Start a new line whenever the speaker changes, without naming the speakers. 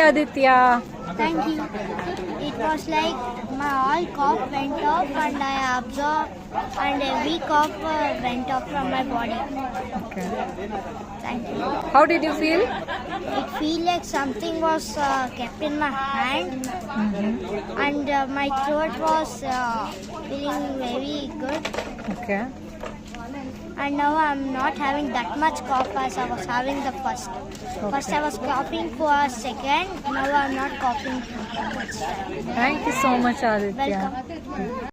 Aditya.
Thank you. It was like my all cough went off and I absorbed and a week cough went off from my body.
Okay.
Thank you.
How did you feel?
It feel like something was kept in my hand and my throat was feeling very good.
Okay.
And now I'm not having that much cough as I was having the first. First I was coughing for a second, now I'm not coughing too much.
Thank you so much, Aditya.
Welcome.